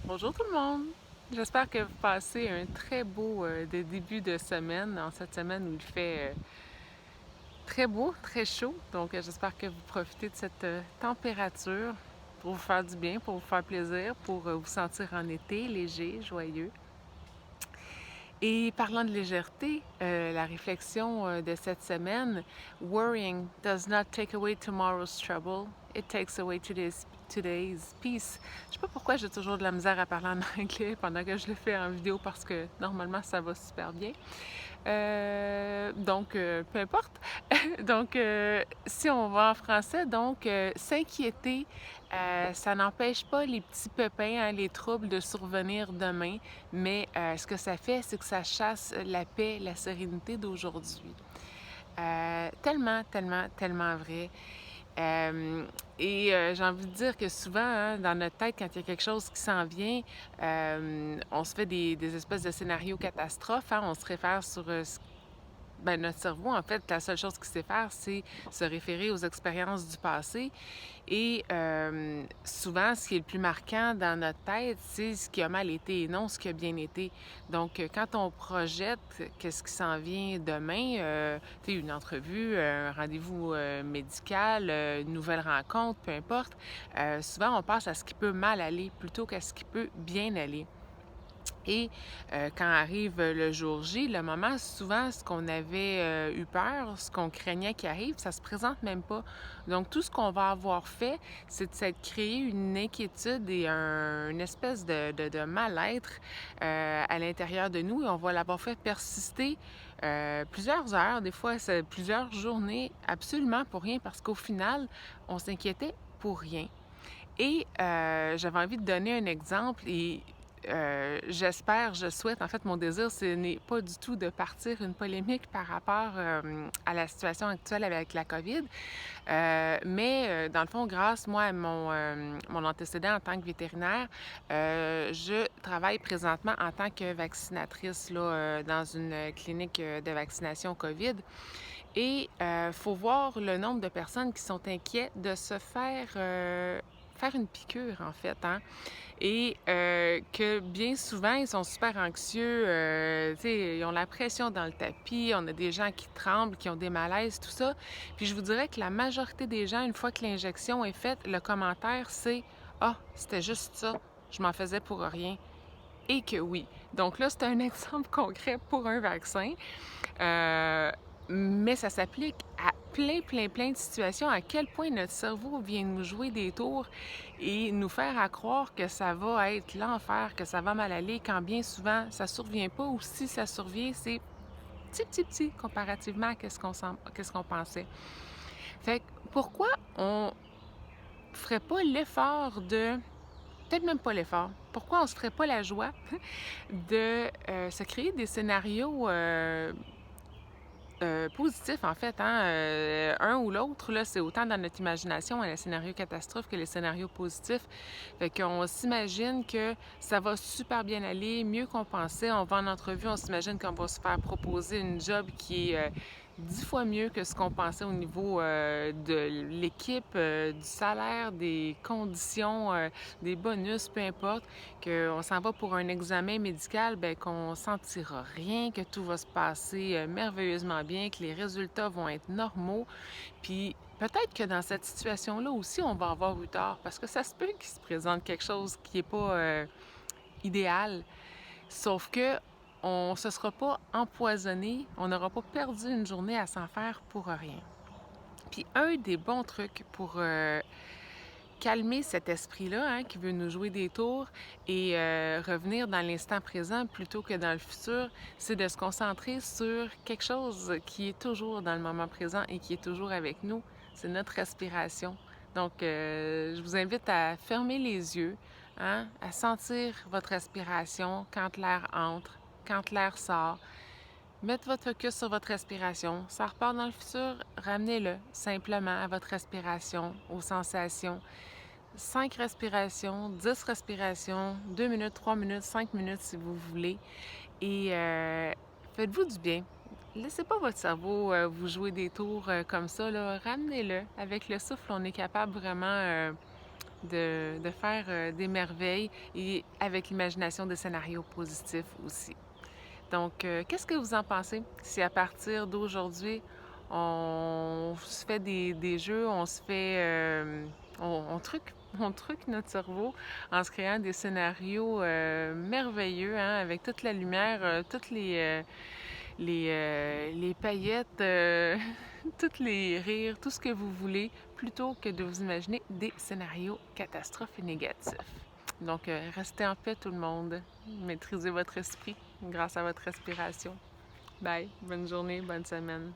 Bonjour tout le monde! J'espère que vous passez un très beau début de semaine, en cette semaine où il fait très beau, très chaud. Donc j'espère que vous profitez de cette température pour vous faire du bien, pour vous faire plaisir, pour vous sentir en été, léger, joyeux. Et parlant de légèreté, la réflexion de cette semaine, Worrying does not take away tomorrow's trouble, it takes away today's peace. Je sais pas pourquoi j'ai toujours de la misère à parler en anglais pendant que je le fais en vidéo parce que normalement ça va super bien. Peu importe. Si on va en français, s'inquiéter, ça n'empêche pas les petits pépins, hein, les troubles de survenir demain, mais ce que ça fait, c'est que ça chasse la paix, la sérénité d'aujourd'hui. Tellement, tellement, tellement vrai. J'ai envie de dire que souvent, hein, dans notre tête, quand il y a quelque chose qui s'en vient, on se fait des espèces de scénarios catastrophes, hein, on se réfère sur notre cerveau, en fait, la seule chose qu'il sait faire, c'est se référer aux expériences du passé. Et souvent, ce qui est le plus marquant dans notre tête, c'est ce qui a mal été et non ce qui a bien été. Donc, quand on projette qu'est-ce qui s'en vient demain, une entrevue, un rendez-vous médical, une nouvelle rencontre, peu importe, souvent on passe à ce qui peut mal aller plutôt qu'à ce qui peut bien aller. Et quand arrive le jour J, le moment, souvent, ce qu'on avait eu peur, ce qu'on craignait qui arrive, ça se présente même pas. Donc, tout ce qu'on va avoir fait, c'est de s'être créé une inquiétude et une espèce de mal-être à l'intérieur de nous et on va l'avoir fait persister plusieurs heures, des fois, c'est plusieurs journées, absolument pour rien parce qu'au final, on s'inquiétait pour rien. Et j'avais envie de donner un exemple et j'espère, je souhaite, en fait, mon désir, ce n'est pas du tout de partir une polémique par rapport à la situation actuelle avec la COVID, dans le fond, grâce, moi, à mon antécédent en tant que vétérinaire, je travaille présentement en tant que vaccinatrice là, dans une clinique de vaccination COVID. Et il faut voir le nombre de personnes qui sont inquiètes de se faire une piqûre, en fait, hein? Et que bien souvent, ils sont super anxieux, tu sais, ils ont la pression dans le tapis, on a des gens qui tremblent, qui ont des malaises, tout ça. Puis je vous dirais que la majorité des gens, une fois que l'injection est faite, le commentaire, c'est: «Ah, c'était juste ça, je m'en faisais pour rien». Et que oui. Donc là, c'est un exemple concret pour un vaccin. Euh, mais ça s'applique à plein, plein, plein de situations, à quel point notre cerveau vient nous jouer des tours et nous faire à croire que ça va être l'enfer, que ça va mal aller, quand bien souvent ça survient pas, ou si ça survient, c'est petit, petit, petit comparativement à qu'est-ce qu'on pensait. Fait que pourquoi on ferait pas l'effort de, peut-être même pas l'effort, pourquoi on se ferait pas la joie de se créer des scénarios positif, en fait, hein, un ou l'autre, là, c'est autant dans notre imagination, les scénarios catastrophes que les scénarios positifs. Fait qu'on s'imagine que ça va super bien aller, mieux qu'on pensait. On va en entrevue, on s'imagine qu'on va se faire proposer une job qui est 10 fois mieux que ce qu'on pensait au niveau de l'équipe, du salaire, des conditions, des bonus, peu importe, qu'on s'en va pour un examen médical, bien, qu'on sentira rien, que tout va se passer merveilleusement bien, que les résultats vont être normaux. Puis peut-être que dans cette situation-là aussi, on va avoir eu tort, parce que ça se peut qu'il se présente quelque chose qui n'est pas idéal. Sauf que on ne se sera pas empoisonné, on n'aura pas perdu une journée à s'en faire pour rien. Puis un des bons trucs pour calmer cet esprit-là, hein, qui veut nous jouer des tours et revenir dans l'instant présent plutôt que dans le futur, c'est de se concentrer sur quelque chose qui est toujours dans le moment présent et qui est toujours avec nous. C'est notre respiration. Donc, je vous invite à fermer les yeux, hein, à sentir votre respiration quand l'air entre, quand l'air sort. Mettre votre focus sur votre respiration. Ça repart dans le futur, ramenez-le simplement à votre respiration, aux sensations. 5 respirations, 10 respirations, 2 minutes, 3 minutes, 5 minutes si vous voulez. Et faites-vous du bien. Laissez pas votre cerveau vous jouer des tours comme ça, là. Ramenez-le. Avec le souffle, on est capable vraiment de faire des merveilles et avec l'imagination des scénarios positifs aussi. Donc, qu'est-ce que vous en pensez? Si à partir d'aujourd'hui, on se fait des jeux, on se fait... on truque, on truque notre cerveau en se créant des scénarios merveilleux, hein, avec toute la lumière, toutes les paillettes, tous les rires, tout ce que vous voulez, plutôt que de vous imaginer des scénarios catastrophes et négatifs. Donc, restez en paix tout le monde. Maîtrisez votre esprit grâce à votre respiration. Bye. Bonne journée, bonne semaine.